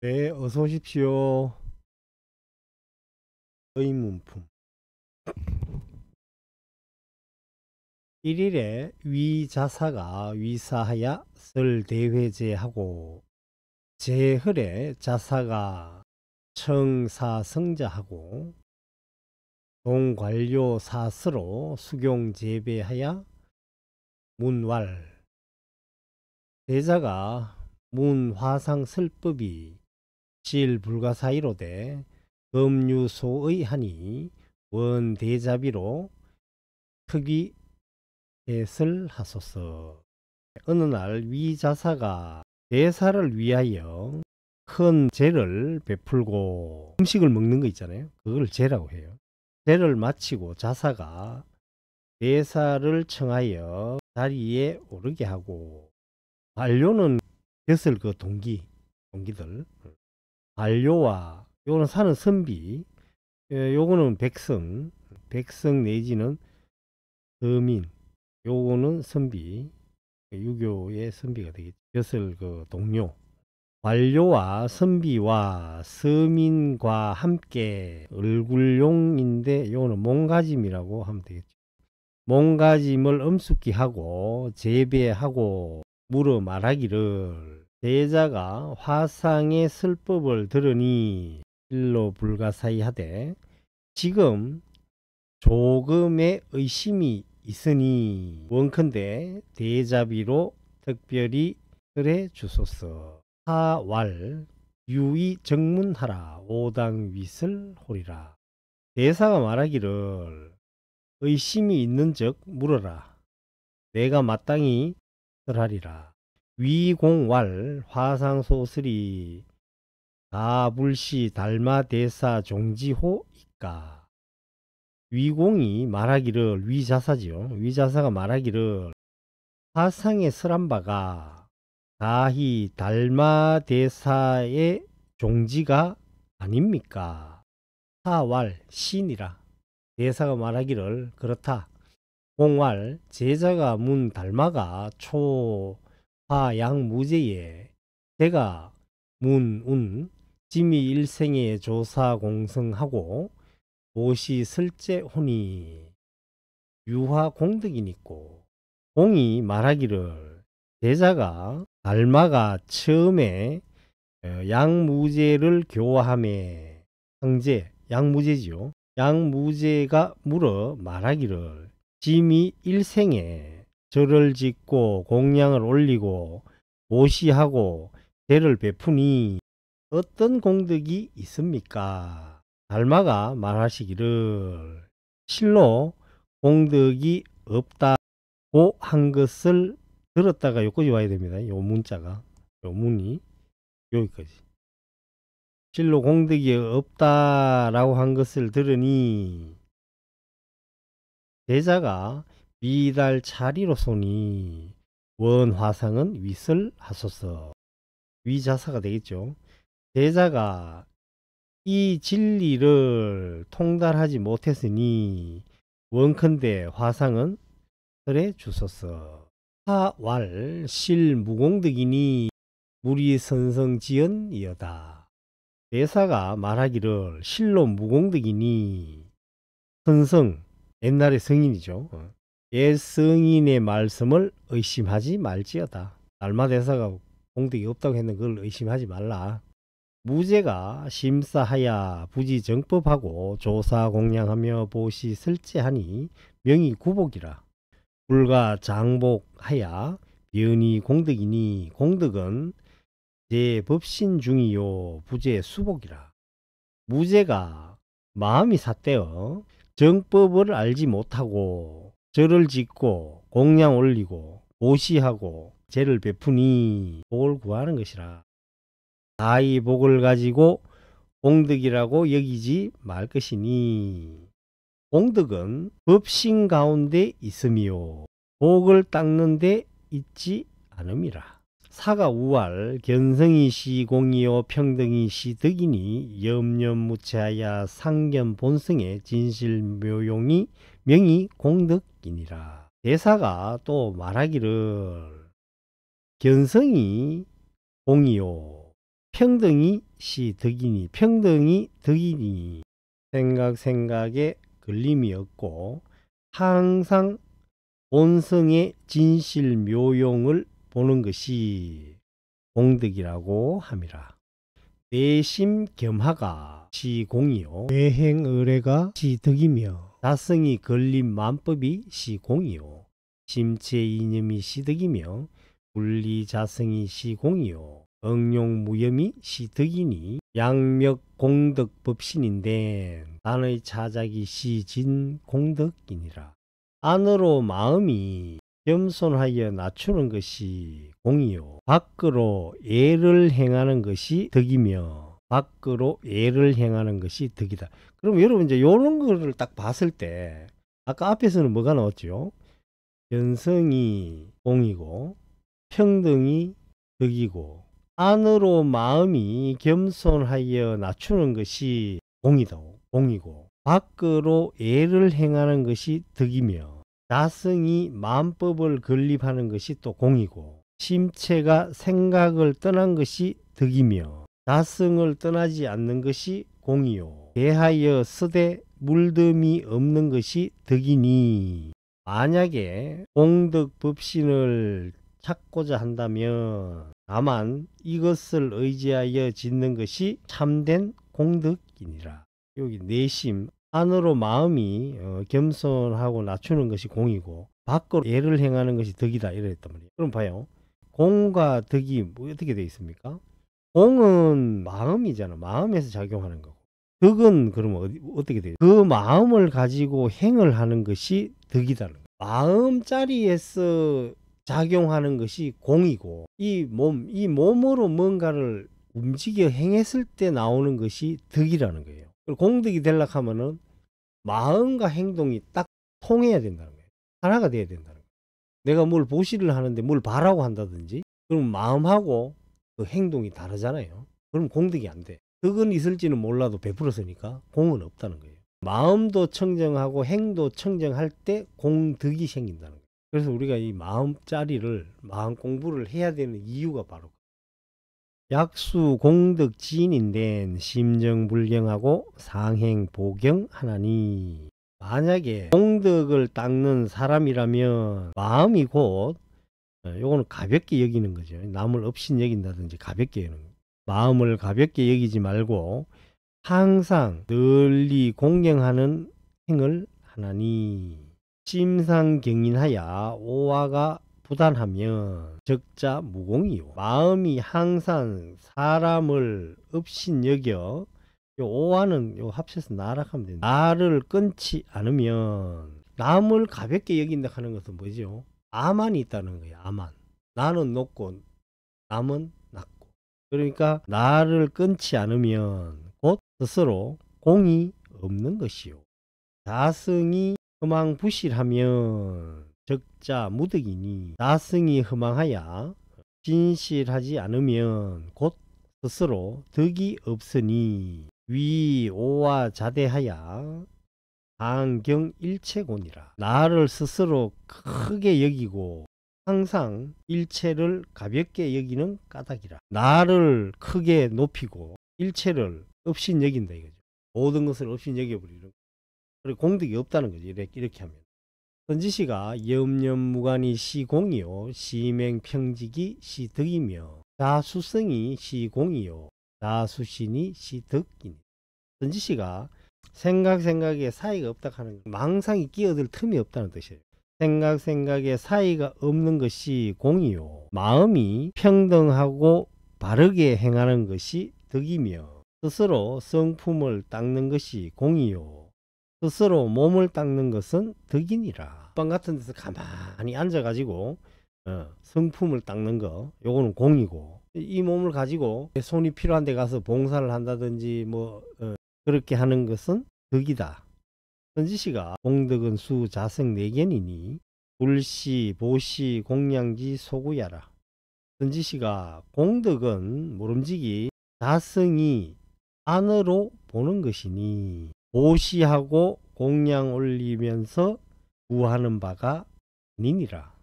네, 어서 오십시오. 의문품. 1일에 위자사가 위사하야 설대회제하고 제흘에 자사가 청사성자하고 동관료 사스로 수경재배하야 문왈 대자가 문화상설법이 실불가사이로되 금유소의 하니 원대자비로 특이 햇을 하소서. 어느 날 위자사가 대사를 위하여 큰 제를 베풀고 음식을 먹는 거 있잖아요. 그걸 제라고 해요. 제를 마치고 자사가 대사를 청하여 자리에 오르게 하고 반려는 벼슬 그 동기들 반려와 요거는 사는 선비 요거는 백성 내지는 서민 요거는 선비 유교의 선비가 되겠죠. 벼슬 그 동료 관료와 선비와 서민과 함께 얼굴용인데 요거는 몸가짐이라고 하면 되겠죠. 몸가짐을 엄숙히 하고 재배하고 물어 말하기를 제자가 화상의 설법을 들으니 일로 불가사의 하되 지금 조금의 의심이 있으니 원컨대 대자비로 특별히 그래 주소서. 하왈 유의 정문하라 오당윗을 호리라. 대사가 말하기를 의심이 있는즉 물어라. 내가 마땅히 설하리라. 위공왈 화상소설이 가불시 달마대사 종지호 있까. 위공이 말하기를 위자사지요. 위자사가 말하기를 화상에 설한 바가 가히 달마대사의 종지가 아닙니까? 하왈 신이라. 대사가 말하기를 그렇다. 공왈 제자가 문 달마가 초화양무제에 제가 문운 지미 일생에 조사 공성하고 도시 설제 혼이 유화 공덕이니고 공이 말하기를 제자가 달마가 처음에 양무제를 교화함에 황제 양무제지요. 양무제가 물어 말하기를 지미 일생에 절을 짓고 공양을 올리고 모시하고 대를 베푸니 어떤 공덕이 있습니까? 달마가 말하시기를 실로 공덕이 없다고 한 것을 들었다가 여기까지 와야 됩니다. 요 문자가 요 문이 여기까지 실로 공덕이 없다라고 한 것을 들으니 제자가 미달 차리로소니 원화상은 윗을 하소서. 위자사가 되겠죠. 제자가 이 진리를 통달하지 못했으니 원컨대 화상은 설해 주소서. 하왈 실무공덕이니 무리선성지연이여다. 대사가 말하기를 실로 무공덕이니 선성 옛날의 성인이죠. 옛 성인의 말씀을 의심하지 말지어다. 달마대사가 공덕이 없다고 했는 그걸 의심하지 말라. 무죄가 심사하야 부지정법하고 조사 공양하며 보시 설제하니 명이 구복이라. 불가 장복하야 변이 공덕이니 공덕은 제 법신 중이요 부재 수복이라. 무죄가 마음이 삿되어 정법을 알지 못하고 절을 짓고 공양 올리고 보시하고 제를 베푸니 복을 구하는 것이라. 다이 복을 가지고 공덕이라고 여기지 말 것이니 공덕은 법신 가운데 있음이요 복을 닦는 데 있지 않음이라. 사가 우활 견성이시 공이요 평등이시 덕이니 염려무체하야 상견 본성의 진실묘용이 명이 공덕이니라. 대사가 또 말하기를 견성이 공이요 평등이 시 덕이니 평등이 덕이니 생각에 걸림이 없고 항상 본성의 진실 묘용을 보는 것이 공덕이라고 함이라. 내심 겸하가 시공이요 외행의례가 시덕이며 자성이 걸림 만법이 시공이요 심체 이념이 시덕이며 분리자성이 시공이요 응용무염이 시덕이니 양력 공덕 법신인데 단의 차작이 시진공덕이니라. 안으로 마음이 겸손하여 낮추는 것이 공이요 밖으로 예를 행하는 것이 덕이며 밖으로 예를 행하는 것이 덕이다. 그럼 여러분 이제 이런 거를 딱 봤을 때 아까 앞에서는 뭐가 나왔죠? 견성이 공이고 평등이 덕이고 안으로 마음이 겸손하여 낮추는 것이 공이고 밖으로 예를 행하는 것이 덕이며 자성이 마음법을 건립하는 것이 또 공이고 심체가 생각을 떠난 것이 덕이며 자성을 떠나지 않는 것이 공이요 대하여 쓰되 물듦이 없는 것이 덕이니 만약에 공덕법신을 찾고자 한다면 다만 이것을 의지하여 짓는 것이 참된 공덕이니라. 여기 내심 안으로 마음이 겸손하고 낮추는 것이 공이고 밖으로 예를 행하는 것이 덕이다 이랬단 말이에요. 그럼 봐요. 공과 덕이 뭐 어떻게 되어 있습니까? 공은 마음이잖아. 마음에서 작용하는 거고 덕은 그러면 어떻게 돼요? 그 마음을 가지고 행을 하는 것이 덕이다는 거예요. 마음자리에서 작용하는 것이 공이고 이 몸으로 뭔가를 움직여 행했을 때 나오는 것이 덕이라는 거예요. 공덕이 되려고 하면은 마음과 행동이 딱 통해야 된다는 거예요. 하나가 돼야 된다는 거예요. 내가 뭘 보시를 하는데 뭘 바라고 한다든지 그럼 마음하고 그 행동이 다르잖아요. 그럼 공덕이 안 돼. 덕은 있을지는 몰라도 베풀었으니까 공은 없다는 거예요. 마음도 청정하고 행도 청정할 때 공덕이 생긴다는 거예요. 그래서 우리가 이 마음자리를 마음 공부를 해야 되는 이유가 바로 약수 공덕 지인인데 심정불경하고 상행보경 하나니 만약에 공덕을 닦는 사람이라면 마음이 곧 요거는 가볍게 여기는 거죠. 남을 업신 여긴다든지 가볍게 여기는 거예요. 마음을 가볍게 여기지 말고 항상 널리 공경하는 행을 하나니 심상경인하야 오화가 부단하면 적자 무공이요 마음이 항상 사람을 업신 여겨 요 오화는 요 합쳐서 나락하면 된다. 나를 끊지 않으면 남을 가볍게 여긴다 하는 것은 뭐죠? 아만이 있다는 거예요. 아만. 나는 높고 남은 낮고. 그러니까 나를 끊지 않으면 곧 스스로 공이 없는 것이요 자성이 허망부실하면 적자 무덕이니 자성이 허망하야 진실하지 않으면 곧 스스로 덕이 없으니 위오와 자대하야 강경일체곤이라. 나를 스스로 크게 여기고 항상 일체를 가볍게 여기는 까닭이라. 나를 크게 높이고 일체를 업신 여긴다 이거죠. 모든 것을 업신 여겨버리는. 그리고 공덕이 없다는 거죠. 이렇게 하면. 선지시가 염염무관이 시공이요 시맹평직이 시덕이며 자수성이 시공이요 자수신이 시덕이니. 선지시가 생각에 사이가 없다 하는 거. 망상이 끼어들 틈이 없다는 뜻이에요. 생각에 사이가 없는 것이 공이요 마음이 평등하고 바르게 행하는 것이 덕이며 스스로 성품을 닦는 것이 공이요 스스로 몸을 닦는 것은 덕이니라. 빵 같은 데서 가만히 앉아가지고 성품을 닦는 거 요거는 공이고 이 몸을 가지고 손이 필요한 데 가서 봉사를 한다든지 뭐 그렇게 하는 것은 덕이다. 선지시가 공덕은 수 자성 네견이니 불시 보시 공양지 소구야라. 선지시가 공덕은 모름지기 자성이 안으로 보는 것이니 보시하고 공양 올리면서 구하는 바가 아니니라.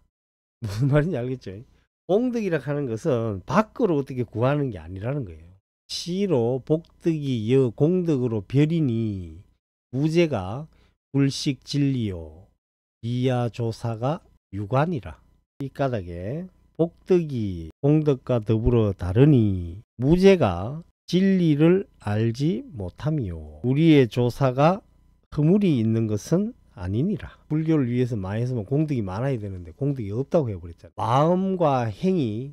무슨 말인지 알겠죠? 공덕이라 하는 것은 밖으로 어떻게 구하는 게 아니라는 거예요. 시로 복덕이 여 공덕으로 별이니 무죄가 불식 진리요 이하조사가 유관이라. 이 까닭에 복덕이 공덕과 더불어 다르니 무죄가 진리를 알지 못함이요 우리의 조사가 허물이 있는 것은 아니니라. 불교를 위해서 많이 했으면 공덕이 많아야 되는데 공덕이 없다고 해버렸잖아. 마음과 행이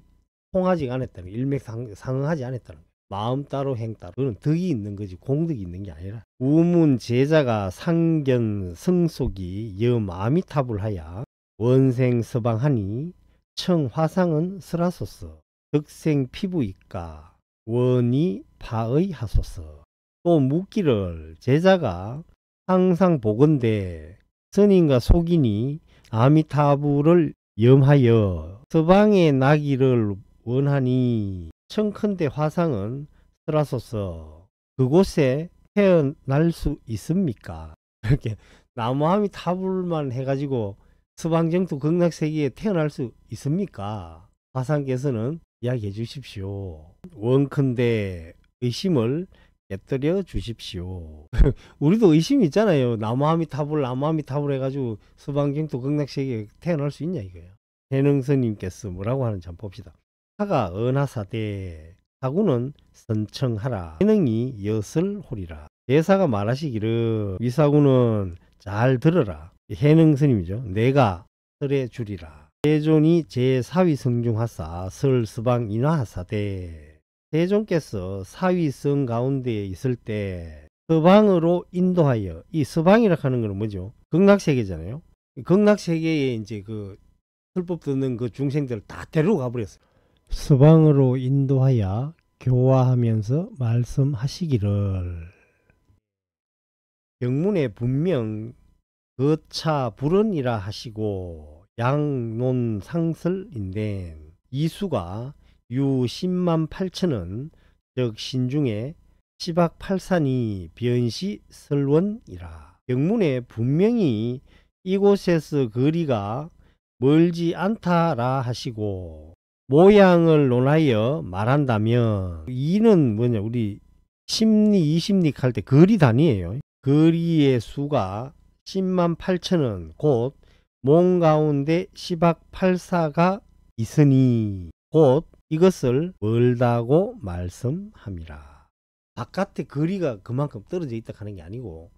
통하지 않았다는 일맥상응하지 않았다는 거야. 마음 따로 행 따로. 그건 덕이 있는 거지 공덕이 있는 게 아니라. 우문 제자가 상견 성속이 여 마미타불하야 원생 서방하니 청 화상은 설하소서 덕생 피부이까 원이 파의 하소서. 또 묻기를 제자가 항상 보건대 선인과 속인이 아미타불을 염하여 서방에 나기를 원하니 청컨대 화상은 설하소서 그곳에 태어날 수 있습니까? 이렇게 나무 아미타불만 해가지고 서방정토 극락세계에 태어날 수 있습니까? 화상께서는 이야기해 주십시오. 원컨대 의심을 깨뜨려 주십시오. 우리도 의심이 있잖아요. 나무아미타불 해가지고 서방정토 극락세계에 태어날 수 있냐 이거예요. 해능스님께서 뭐라고 하는지 한번 봅시다. 하가 은하사대 사구는 선청하라 해능이 엿을 대사가 말하시기를 위사구는 잘 들어라. 해능스님이죠. 내가 설해 주리라. 세존이 제4위 성중하사 설서방 인화하사대 세존께서 사위성 가운데 있을 때 서방으로 인도하여 이 서방이라 하는 건 뭐죠? 극락세계잖아요. 극락세계에 이제 그 설법 듣는 그 중생들을 다 데려가 버렸어요. 서방으로 인도하여 교화하면서 말씀하시기를 경문에 분명 거차 불언이라 하시고 양논 상설인데 이수가 유 10만 8천은 즉 신중에 시박 8산이 변시 설원이라. 경문에 분명히 이곳에서 거리가 멀지 않다라 하시고 모양을 논하여 말한다면 이는 뭐냐 우리 심리 20리 할 때 거리 단위예요. 거리의 수가 10만 8천은 곧 몸 가운데 시박 8사가 있으니 곧 이것을 멀다고 말씀함이라. 바깥의 거리가 그만큼 떨어져 있다 하는 게 아니고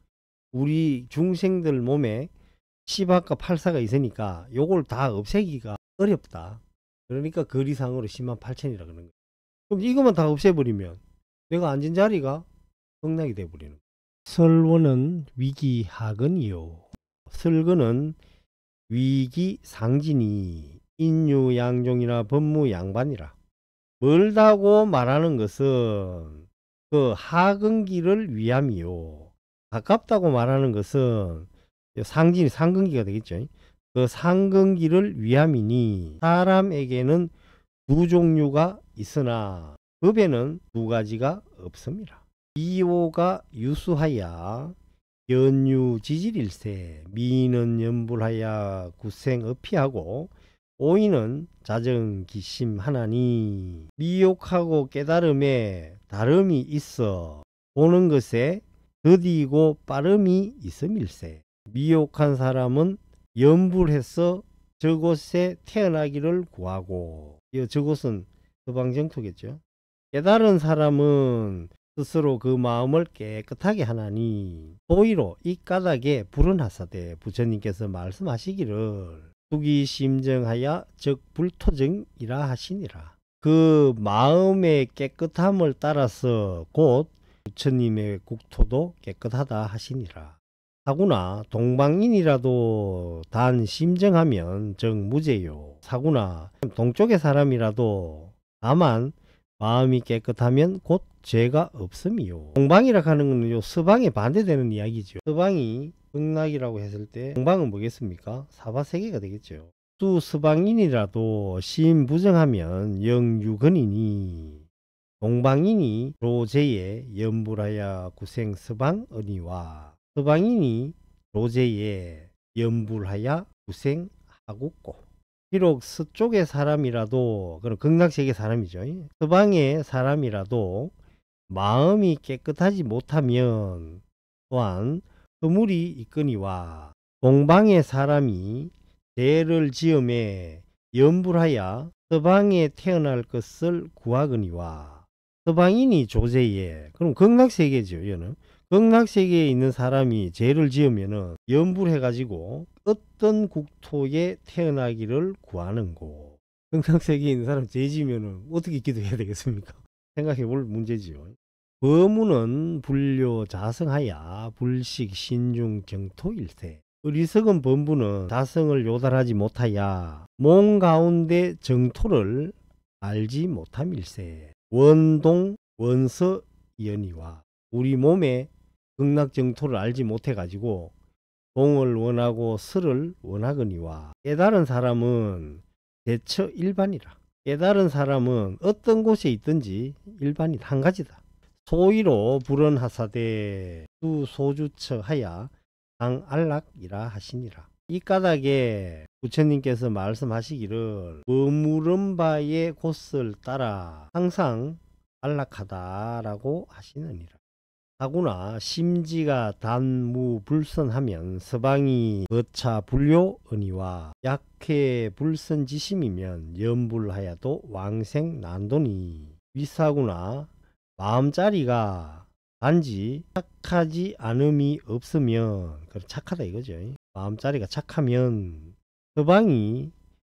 우리 중생들 몸에 시박과 8사가 있으니까 요걸 다 없애기가 어렵다. 그러니까 거리상으로 10만 8천이라 그러는 거예요. 그럼 이것만 다 없애버리면 내가 앉은 자리가 극락이 돼버리는 거예요. 설원은 위기하근이요 설근은 위기상진이 인유양종이나 법무양반이라. 멀다고 말하는 것은 그 하근기를 위함이요 가깝다고 말하는 것은 상진이 상근기가 되겠죠. 그 상근기를 위함이니 사람에게는 두 종류가 있으나 법에는 두 가지가 없습니다. 이오가 유수하야 연유지질일세 미는 연불하야 구생업피하고 오이는 자정기심하나니 미욕하고 깨달음에 다름이 있어 보는 것에 더디고 빠름이 있음일세. 미혹한 사람은 연불해서 저곳에 태어나기를 구하고 저곳은 서방정토겠죠. 깨달은 사람은 스스로 그 마음을 깨끗하게 하나니 도의로 이 까닭에 불은하사대 부처님께서 말씀하시기를 수기심정하여 즉 불토정이라 하시니라. 그 마음의 깨끗함을 따라서 곧 부처님의 국토도 깨끗하다 하시니라. 사구나 동방인이라도 단 심정하면 즉 무죄요. 사구나 동쪽의 사람이라도 다만 마음이 깨끗하면 곧 죄가 없음이요. 동방이라 하는 것은 서방에 반대되는 이야기죠. 서방이 극락이라고 했을 때 동방은 뭐겠습니까? 사바세계가 되겠죠. 수 서방인이라도 시인부정하면 영유근이니 동방인이 로제에 연불하여 구생 서방언이와 서방인이 로제에 연불하여 구생하국고. 비록 서쪽의 사람이라도 그런 극락세계 사람이죠. 서방의 사람이라도 마음이 깨끗하지 못하면 또한 허물이 있거니와 동방의 사람이 죄를 지음에 염불하여 서방에 태어날 것을 구하거니와 서방인이 조제에 그럼 극락세계죠. 얘는 극락세계에 있는 사람이 죄를 지으면은 염불해 가지고 어떤 국토에 태어나기를 구하는고 극락세계에 있는 사람 죄 지으면은 어떻게 기도해야 되겠습니까? 생각해 볼 문제지요. 범우는 불료 자성하야 불식 신중 정토일세. 어리석은 범부는 자성을 요달하지 못하여 몸 가운데 정토를 알지 못함일세. 원동 원서 연이와 우리 몸에 극락정토를 알지 못해 가지고 동을 원하고 서를 원하거니와 깨달은 사람은 대처 일반이라. 깨달은 사람은 어떤 곳에 있든지 일반이 한 가지다. 소위로 불언하사대 수소주처 하야 당안락이라 하시니라. 이 까닭에 부처님께서 말씀하시기를 머무른 바의 곳을 따라 항상 안락하다라고 하시느니라. 하구나 심지가 단무불선하면 서방이 거차 불료언이와 약회 불선지심이면 염불하여도 왕생 난도니 위사구나 마음자리가 단지 착하지 않음이 없으면 착하다 이거죠. 마음자리가 착하면 서방이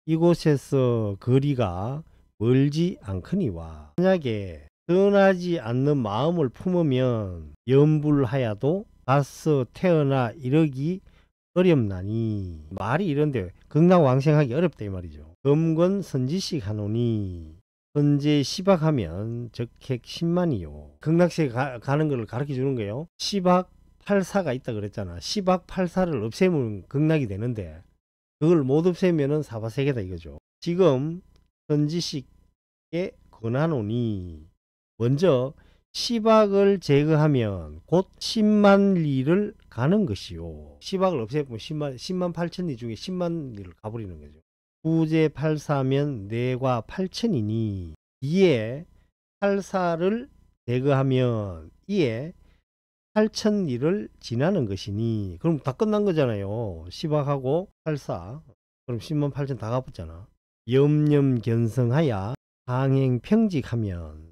이곳에서 거리가 멀지 않거니와 만약에 떠나지 않는 마음을 품으면 염불하여도 가서 태어나 이르기 어렵나니 말이 이런데 극락왕생하기 어렵다 이 말이죠. 검건 선지식 하노니 현재 시박하면 적핵 10만이요. 극락세계 가는 걸 가르쳐 주는 거예요. 시박 8사가 있다 그랬잖아. 시박 8사를 없애면 극락이 되는데 그걸 못 없애면은 사바세계다 이거죠. 지금 선지식에 권하노니 먼저 시박을 제거하면 곧 10만 리를 가는 것이요. 시박을 없애면 10만 8천 리 중에 10만 리를 가버리는 거죠. 구제 8사면 내과 8천이니 이에 8사를 제거하면 이에 8천 리를 지나는 것이니 그럼 다 끝난 거잖아요. 시박하고 8사 그럼 10만 8천 다 갚았잖아. 염념견성하야 항행평직하면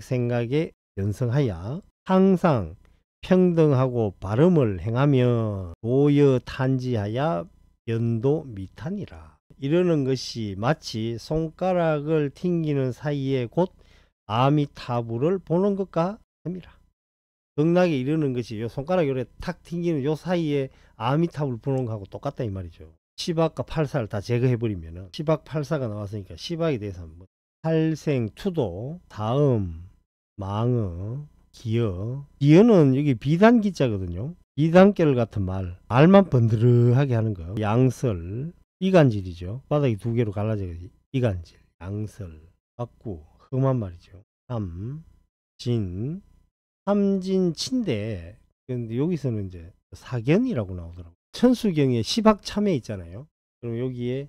생각에 견성하여 항상 평등하고 바름을 행하면 도여탄지하여 변도 미탄이라. 이러는 것이 마치 손가락을 튕기는 사이에 곧 아미타불을 보는 것과 습니다. 극락에 이르는 것이 요 손가락 요래 탁 튕기는 요 사이에 아미타불 보는 거하고 똑같다 이 말이죠. 시박과 팔사를 다 제거해버리면 시박 팔사가 나왔으니까 시박에 대해서 한번 탈생, 투도, 다음, 망어, 기어. 기어는 여기 비단기자거든요. 비단결 같은 말만 번드르하게 하는 거. 양설, 이간질이죠. 바닥이 두 개로 갈라져 이간질, 양설, 박구, 험한 말이죠. 삼, 진, 삼진친데 근데 여기서는 이제 사견이라고 나오더라고요. 천수경에 시박참에 있잖아요. 그럼 여기에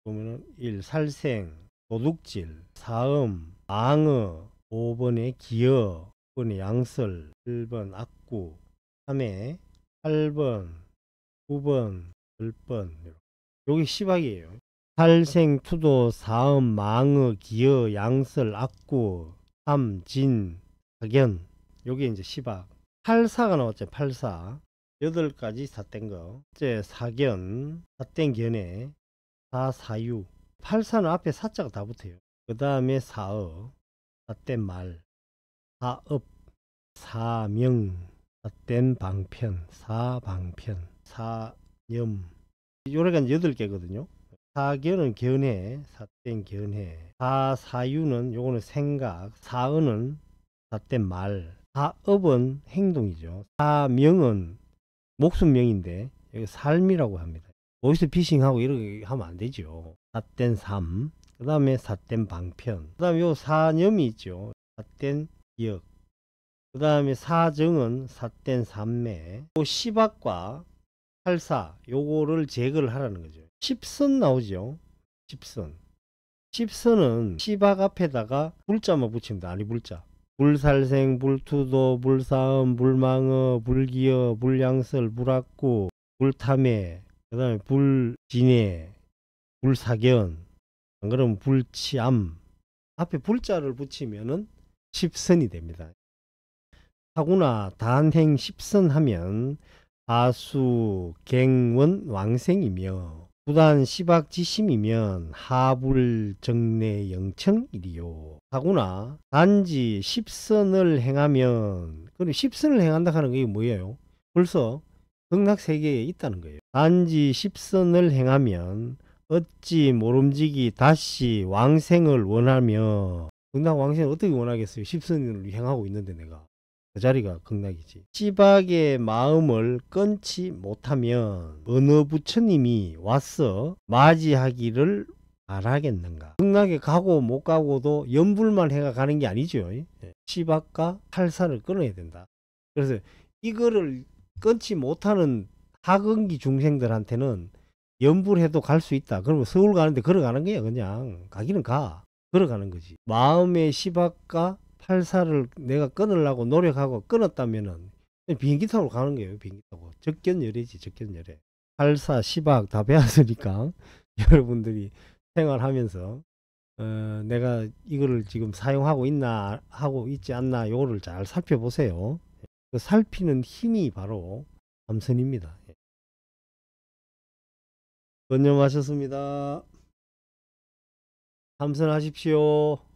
보면은 1. 살생, 도둑질, 사음, 망어, 5번에 기어, 6번에 양설, 7번 악구, 3회, 8번, 9번, 10번. 여기 시박이에요. 살생, 투도, 사음, 망어, 기어, 양설, 악구, 삼, 진, 사견. 요게 이제 시박. 8사가 나왔죠. 8사. 8가지 삿된 거. 이제 사견, 삿된 견해, 사사유. 8사는 앞에 사자가 다 붙어요. 그 다음에 사어, 삿된 말, 사업, 사명, 삿된 방편, 사방편, 사념. 요래가 8개거든요. 사견은 견해, 삿된 견해. 사사유는 요거는 생각, 사어는 삿된 말, 사업은 행동이죠. 사명은 목숨명인데 여기 삶이라고 합니다. 보이스피싱하고 이렇게 하면 안 되죠. 삿된 삶, 그 다음에 삿된 방편, 그 다음에 요 사념이 있죠. 삿된 기억, 그 다음에 사정은 삿된 삼매. 요 시박과 팔사 요거를 제거를 하라는 거죠. 십선 나오죠. 십선. 십선은 시박 앞에다가 불자만 붙이면 돼. 아니 불자. 불살생, 불투도, 불사음, 불망어, 불기어, 불량설, 불악구, 불탐해, 그 다음에 불진해, 불사견, 안 그러면 불치암. 앞에 불자를 붙이면은 십선이 됩니다. 하구나 단행 십선하면 하수, 갱원, 왕생이며 부단 시박지심이면 하불, 정내, 영청이리요. 하구나 단지 십선을 행하면, 그럼 십선을 행한다 하는 게 뭐예요? 벌써 극락세계에 있다는 거예요. 단지 십선을 행하면 어찌 모름지기 다시 왕생을 원하며, 극락 왕생을 어떻게 원하겠어요? 십선을 행하고 있는데 내가. 그 자리가 극락이지. 시박의 마음을 끊지 못하면 어느 부처님이 와서 맞이하기를 바라겠는가. 극락에 가고 못 가고도 염불만 해가 가는 게 아니죠. 시박과 팔사를 끊어야 된다. 그래서 이거를 끊지 못하는 하근기 중생들한테는 염불해도 갈 수 있다. 그러면 서울 가는데 걸어가는 거야. 그냥 가기는 가. 걸어가는 거지. 마음의 시박과 팔사를 내가 끊으려고 노력하고 끊었다면은 비행기 타고 가는 거예요. 비행기 타고. 적견열애지, 적견열애. 팔사, 시박 다 배웠으니까 여러분들이 생활하면서 내가 이거를 지금 사용하고 있나 하고 있지 않나 요거를 잘 살펴보세요. 그 살피는 힘이 바로 삼선입니다. 건념하셨습니다. 삼선하십시오.